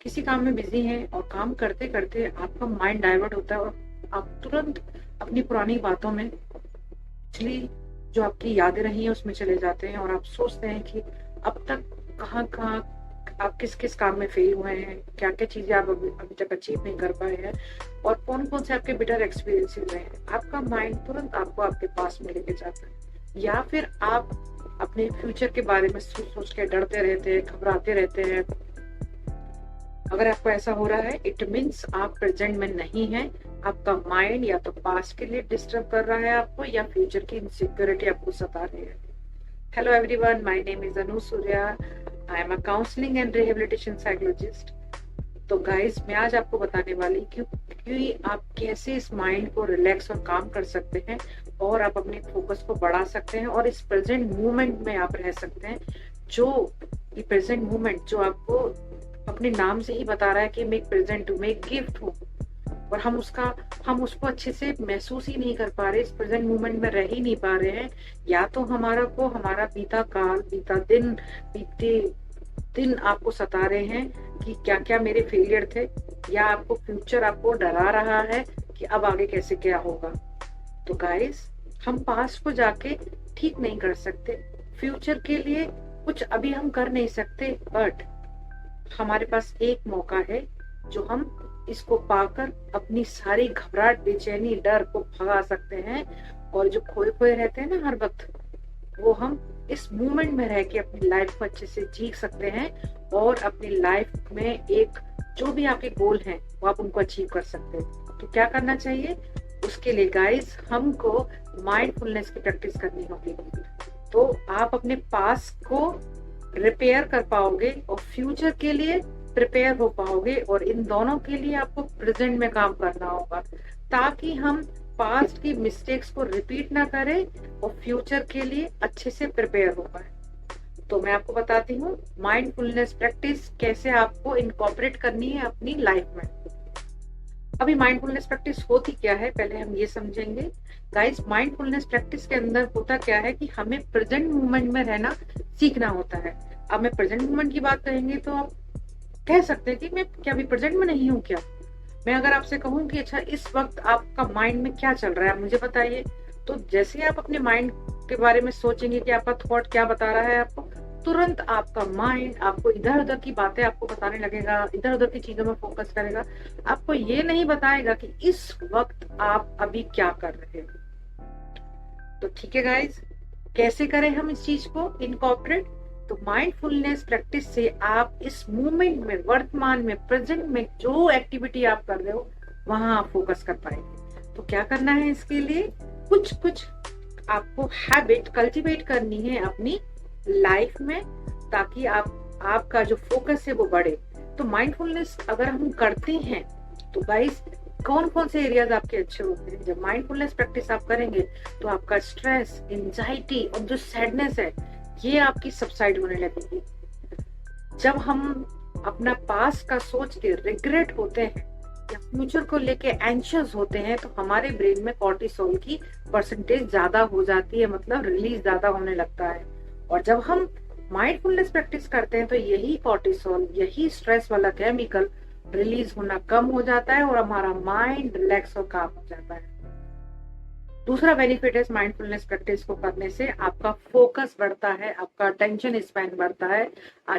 किसी काम में बिजी हैं और काम करते करते आपका माइंड डाइवर्ट होता है और आप तुरंत अपनी पुरानी बातों में, पिछली जो आपकी यादें रही हैं उसमें चले जाते हैं और आप सोचते हैं कि अब तक कहाँ कहाँ आप किस किस काम में फेल हुए हैं, क्या क्या चीजें आप अभी तक अचीव नहीं कर पाए हैं और कौन कौन से आपके बिटर एक्सपीरियंस हुए हैं। आपका माइंड तुरंत आपको आपके पास में लेके जाता है, या फिर आप अपने फ्यूचर के बारे में सोच सोच के डरते रहते हैं, घबराते रहते हैं। अगर आपको ऐसा हो रहा है, इट मीन्स आप प्रेजेंट में नहीं है। आपका माइंड या तो पास्ट के लिए डिस्टर्ब कर रहा है आपको, या फ्यूचर की इनसिक्योरिटी आपको सता रही है। Hello everyone, my name is Anu Surya. I am a counselling and rehabilitation psychologist. तो गाइस, मैं आज आपको बताने वाली कि आप कैसे इस माइंड को रिलैक्स और काम कर सकते हैं और आप अपने फोकस को बढ़ा सकते हैं और इस प्रेजेंट मोमेंट में आप रह सकते हैं। जो ये प्रेजेंट मोमेंट जो आपको अपने नाम से ही बता रहा है कि मैं एक प्रेजेंट हूँ, मैं एक गिफ्ट हूँ, और हम उसको अच्छे से महसूस ही नहीं कर पा रहे, इस प्रेजेंट मोमेंट में रह ही नहीं पा रहे हैं। या तो हमारा बीता काल, बीता दिन, बीते दिन आपको सता रहे हैं कि क्या क्या मेरे फेलियर थे, या आपको फ्यूचर आपको डरा रहा है कि अब आगे कैसे क्या होगा। तो गाइस, हम पास्ट को जाके ठीक नहीं कर सकते, फ्यूचर के लिए कुछ अभी हम कर नहीं सकते, बट हमारे पास एक मौका है जो हम इसको पाकर अपनी सारी घबराहट, बेचैनी, डर को भगा सकते हैं। और जो खोए खोए रहते हैं ना हर वक्त, वो हम इस मोमेंट में रह के अपनी लाइफ को अच्छे से जी सकते हैं और अपनी लाइफ में एक जो भी आपके गोल हैं वो आप उनको अचीव कर सकते हैं। तो क्या करना चाहिए उसके लिए गाइस, हमको माइंडफुलनेस की प्रैक्टिस करनी होगी। तो आप अपने पास को रिपेयर कर पाओगे और फ्यूचर के लिए प्रिपेयर हो पाओगे, और इन दोनों के लिए आपको प्रेजेंट में काम करना होगा ताकि हम पास्ट की मिस्टेक्स को रिपीट ना करें और फ्यूचर के लिए अच्छे से प्रिपेयर हो पाए। तो मैं आपको बताती हूँ माइंडफुलनेस प्रैक्टिस कैसे आपको इनकॉर्पोरेट करनी है अपनी लाइफ में। अभी माइंडफुलनेस प्रैक्टिस होती क्या है, पहले हम ये समझेंगे। गाइस, माइंडफुलनेस प्रैक्टिस के अंदर होता क्या है कि हमें प्रेजेंट मोमेंट में रहना सीखना होता है। अब मैं प्रेजेंट मोमेंट की बात करेंगे तो आप कह सकते हैं कि मैं क्या अभी प्रेजेंट में नहीं हूँ क्या। मैं अगर आपसे कहूँ कि अच्छा इस वक्त आपका माइंड में क्या चल रहा है, आप मुझे बताइए। तो जैसे ही आप अपने माइंड के बारे में सोचेंगे कि आपका थॉट क्या बता रहा है आपको, तुरंत आपका माइंड आपको इधर उधर की बातें आपको बताने लगेगा, इधर उधर की चीजों में फोकस करेगा। आपको ये नहीं बताएगा कि इस वक्त आप अभी क्या कर रहे हो। तो ठीक है गाइज, कैसे करें हम इस चीज को इनकॉर्पोरेट। तो माइंडफुलनेस प्रैक्टिस से आप इस मोमेंट में, वर्तमान में, प्रेजेंट में जो एक्टिविटी आप कर रहे हो वहां आप फोकस कर पाएंगे। तो क्या करना है इसके लिए, कुछ कुछ आपको हैबिट कल्टीवेट करनी है अपनी लाइफ में, ताकि आपका जो फोकस है वो बढ़े। तो माइंडफुलनेस अगर हम करते हैं तो गाइस, कौन कौन से एरियाज आपके अच्छे होते हैं। जब माइंडफुलनेस प्रैक्टिस आप करेंगे तो आपका स्ट्रेस, एंजाइटी और जो सैडनेस है ये आपकी सबसाइड होने लगेगी। जब हम अपना पास्ट का सोच के रिग्रेट होते हैं या फ्यूचर को लेके एंशियस होते हैं तो हमारे ब्रेन में कॉर्टिसोल की परसेंटेज ज्यादा हो जाती है, मतलब रिलीज ज्यादा होने लगता है। और जब हम माइंडफुलनेस प्रैक्टिस करते हैं तो यही कॉर्टिसोल, यही स्ट्रेस वाला केमिकल रिलीज होना कम हो जाता है और हमारा माइंड रिलैक्स और काम हो जाता है। दूसरा बेनिफिट है इस माइंडफुलनेस प्रैक्टिस को करने से, आपका फोकस बढ़ता है, आपका अटेंशन स्पैन बढ़ता है।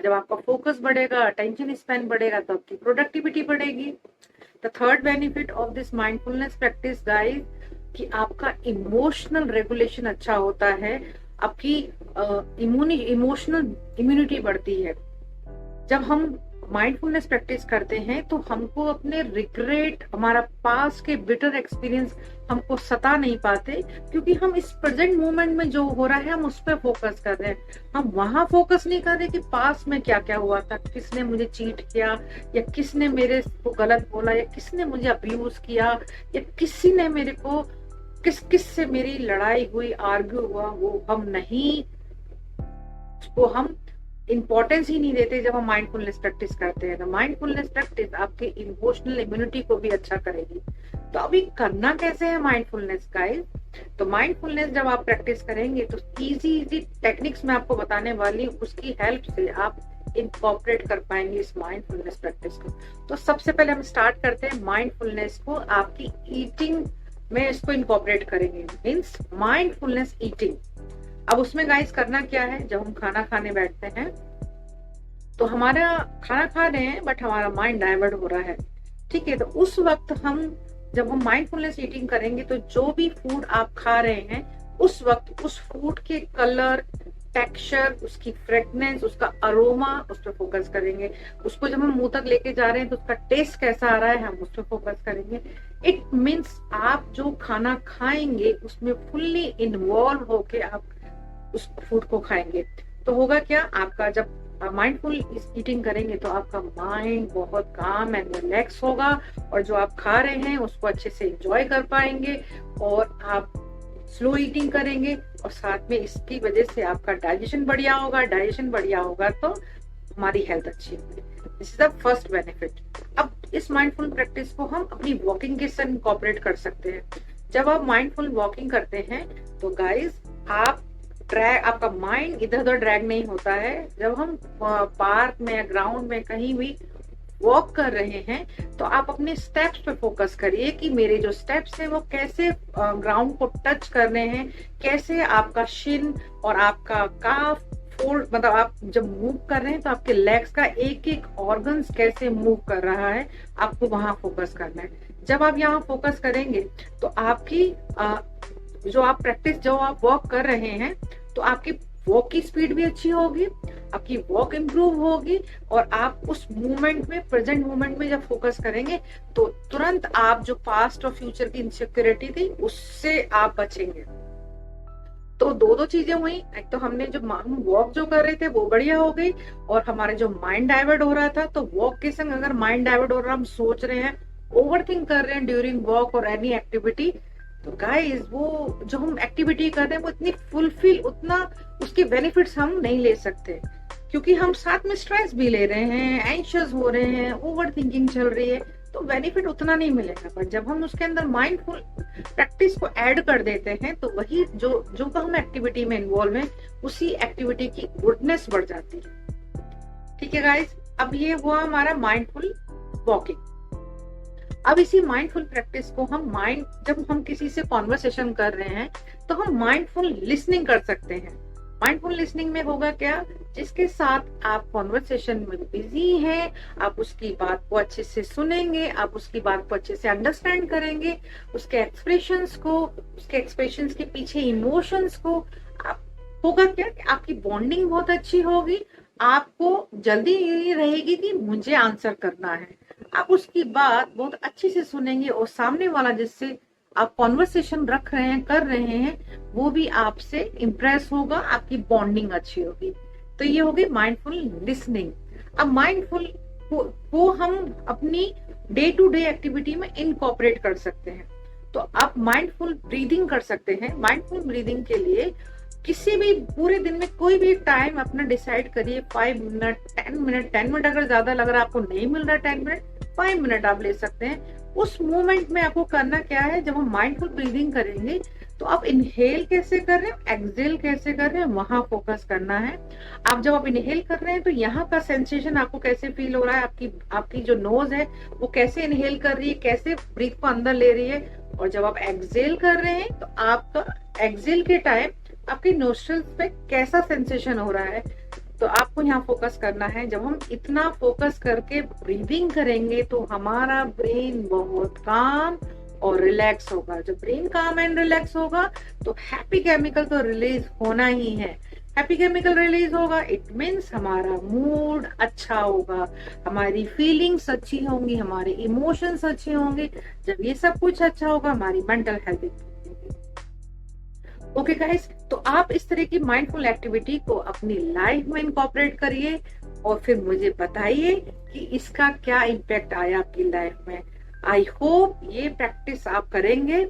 जब आपका फोकस बढ़ेगा, अटेंशन स्पैन बढ़ेगा, तो आपकी प्रोडक्टिविटी बढ़ेगी। The third benefit of this mindfulness practice guys, कि आपका इमोशनल रेगुलेशन अच्छा होता है, आपकी इमोशनल इम्यूनिटी बढ़ती है। जब हम माइंडफुलनेस प्रैक्टिस करते हैं तो हमको अपने रिग्रेट, हमारा पास के बिटर एक्सपीरियंस हमको सता नहीं पाते, क्योंकि हम इस प्रेजेंट मोमेंट में जो हो रहा है हम उस पर फोकस कर रहे हैं। हम वहां फोकस नहीं कर रहे कि पास में क्या क्या हुआ था, किसने मुझे चीट किया, या किसने मेरे को गलत बोला, या किसने मुझे अब्यूज किया, या किसी ने मेरे को किस से मेरी लड़ाई हुई, आर्ग्यू हुआ। वो हम इंपॉर्टेंस ही नहीं देते जब हम माइंडफुलनेस प्रैक्टिस करते हैं। तो माइंडफुलनेस प्रैक्टिस आपके इमोशनल इम्यूनिटी को भी अच्छा करेगी। तो अभी करना कैसे है माइंडफुलनेस गाइस। तो माइंडफुलनेस जब आप प्रैक्टिस करेंगे तो इजी इजी टेक्निक्स मैं आपको बताने वाली हूँ, उसकी हेल्प से आप इनकॉर्पोरेट कर पाएंगे इस माइंडफुलनेस प्रैक्टिस को। तो सबसे पहले हम स्टार्ट करते हैं माइंडफुलनेस को आपकी ईटिंग में इसको इनकॉर्पोरेट करेंगे, मीन्स माइंडफुलनेस ईटिंग। अब उसमें गाइस करना क्या है, जब हम खाना खाने बैठते हैं तो हमारा खाना खा रहे हैं बट हमारा माइंड डाइवर्ट हो रहा है, ठीक है। तो उस वक्त जब हम माइंडफुलनेस ईटिंग करेंगे तो जो भी फूड आप खा रहे हैं उस वक्त उस फूड के कलर, टेक्सचर, उसकी फ्रेगनेंस, उसका अरोमा, उस पर फोकस करेंगे। उसको जब हम मुंह तक लेके जा रहे हैं तो उसका टेस्ट कैसा आ रहा है, हम उस पर फोकस करेंगे। इट मीन्स आप जो खाना खाएंगे उसमें फुल्ली इन्वॉल्व होके आप उस फूड को खाएंगे। तो होगा क्या, आपका जब माइंडफुल ईटिंग करेंगे तो आपका माइंड बहुत काम एंड रिलैक्स होगा और जो आप खा रहे हैं उसको अच्छे से एंजॉय कर पाएंगे और आप स्लो ईटिंग करेंगे और साथ में इसकी वजह से आपका डाइजेशन बढ़िया होगा। डाइजेशन बढ़िया होगा तो हमारी हेल्थ अच्छी होगी। This is the first benefit. अब इस माइंडफुल प्रैक्टिस को हम अपनी वॉकिंग के साथ इनकॉर्पोरेट कर सकते हैं। जब आप माइंडफुल वॉकिंग करते हैं तो गाइस आपका माइंड इधर उधर ड्रैग नहीं होता है। जब हम पार्क में या ग्राउंड में कहीं भी वॉक कर रहे हैं तो आप अपने स्टेप्स पे फोकस करिए कि मेरे जो स्टेप्स हैं वो कैसे ग्राउंड को टच कर रहे हैं, कैसे आपका शिन और आपका काफ फोल्ड, मतलब आप जब मूव कर रहे हैं तो आपके लेग्स का एक एक ऑर्गन्स कैसे मूव कर रहा है, आपको वहां फोकस करना है। जब आप यहाँ फोकस करेंगे तो आपकी जो आप वॉक कर रहे हैं तो आपकी वॉक की स्पीड भी अच्छी होगी, आपकी वॉक इम्प्रूव होगी और आप उस मूवमेंट में, प्रेजेंट मूवमेंट में जब फोकस करेंगे तो तुरंत आप जो पास्ट और फ्यूचर की इनसिक्योरिटी थी उससे आप बचेंगे। तो दो चीजें हुई, एक तो हमने जो वॉक जो कर रहे थे वो बढ़िया हो गई और हमारे जो माइंड डाइवर्ट हो रहा था, तो वॉक के संग अगर माइंड डाइवर्ट हो रहा है, हम सोच रहे हैं, ओवर थिंक कर रहे हैं ड्यूरिंग वॉक और एनी एक्टिविटी, तो गाइस वो जो हम एक्टिविटी कर रहे हैं वो इतनी फुलफिल, उतना उसके बेनिफिट्स हम नहीं ले सकते क्योंकि हम साथ में स्ट्रेस भी ले रहे हैं, एंशियस हो रहे हैं, ओवर थिंकिंग चल रही है, तो बेनिफिट उतना नहीं मिलेगा। पर जब हम उसके अंदर माइंडफुल प्रैक्टिस को ऐड कर देते हैं तो वही जो हम एक्टिविटी में इन्वॉल्व है उसी एक्टिविटी की गुडनेस बढ़ जाती है। ठीक है गाइस, अब ये हुआ हमारा माइंडफुल वॉकिंग। अब इसी माइंडफुल प्रैक्टिस को जब हम किसी से कॉन्वर्सेशन कर रहे हैं तो हम माइंडफुल लिसनिंग कर सकते हैं। माइंडफुल लिसनिंग में होगा क्या, जिसके साथ आप कॉन्वर्सेशन में बिजी हैं, आप उसकी बात को अच्छे से सुनेंगे, आप उसकी बात को अच्छे से अंडरस्टैंड करेंगे, उसके एक्सप्रेशंस के पीछे इमोशंस को। होगा क्या कि आपकी बॉन्डिंग बहुत अच्छी होगी, आपको जल्दी ये रहेगी कि मुझे आंसर करना है, आप उसकी बात बहुत अच्छे से सुनेंगे और सामने वाला जिससे आप कॉन्वर्सेशन रख रहे हैं, कर रहे हैं, वो भी आपसे इम्प्रेस होगा, आपकी बॉन्डिंग अच्छी होगी। तो ये होगी माइंडफुल लिसनिंग। अब माइंडफुल को हम अपनी डे टू डे एक्टिविटी में इनकॉर्पोरेट कर सकते हैं। तो आप माइंडफुल ब्रीदिंग कर सकते हैं। माइंडफुल ब्रीदिंग के लिए किसी भी पूरे दिन में कोई भी टाइम अपना डिसाइड करिए, 5 मिनट, 10 मिनट, 10 मिनट अगर ज्यादा लग रहा है आपको नहीं मिल रहा 10 मिनट, 5 मिनट आप ले सकते हैं। उस मोमेंट में आपको करना क्या है, जब हम माइंडफुल ब्रीदिंग करेंगे तो आप इनहेल कैसे कर रहे हैं, एक्सहेल कैसे कर रहे हैं, वहां फोकस करना है। जब आप इनहेल कर रहे हैं तो यहाँ का सेंसेशन आपको कैसे फील हो रहा है, आपकी जो नोज है वो कैसे इनहेल कर रही है, कैसे ब्रीथ को अंदर ले रही है, और जब आप एक्सहेल कर रहे हैं तो आपका एक्सहेल के टाइम आपके नोस्ट्रल्स पे कैसा सेंसेशन हो रहा है, तो आपको यहाँ फोकस करना है। जब हम इतना फोकस करके ब्रीदिंग करेंगे तो हमारा ब्रेन बहुत काम और रिलैक्स होगा। जब ब्रेन काम एंड रिलैक्स होगा तो हैप्पी केमिकल तो रिलीज होना ही है। हैप्पी केमिकल रिलीज होगा, इट मीन्स हमारा मूड अच्छा होगा, हमारी फीलिंग्स अच्छी होंगी, हमारे इमोशंस अच्छे होंगे। जब ये सब कुछ अच्छा होगा, हमारी मेंटल हेल्थ। ओके गाइस, तो आप इस तरह की माइंडफुल एक्टिविटी को अपनी लाइफ में इनकॉर्पोरेट करिए और फिर मुझे बताइए कि इसका क्या इम्पैक्ट आया आपकी लाइफ में। आई होप ये प्रैक्टिस आप करेंगे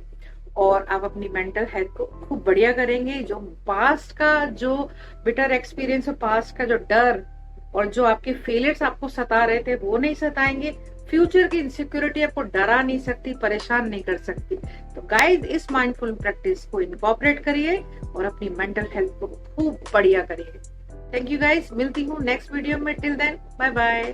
और आप अपनी मेंटल हेल्थ को खूब बढ़िया करेंगे। जो पास्ट का जो बिटर एक्सपीरियंस और पास्ट का जो डर और जो आपके फेलियर्स आपको सता रहे थे वो नहीं सताएंगे। फ्यूचर की इनसिक्योरिटी आपको डरा नहीं सकती, परेशान नहीं कर सकती। तो गाइस, इस माइंडफुल प्रैक्टिस को इनकॉर्पोरेट करिए और अपनी मेंटल हेल्थ को खूब बढ़िया करिए। थैंक यू गाइस, मिलती हूँ नेक्स्ट वीडियो में। Till then bye bye.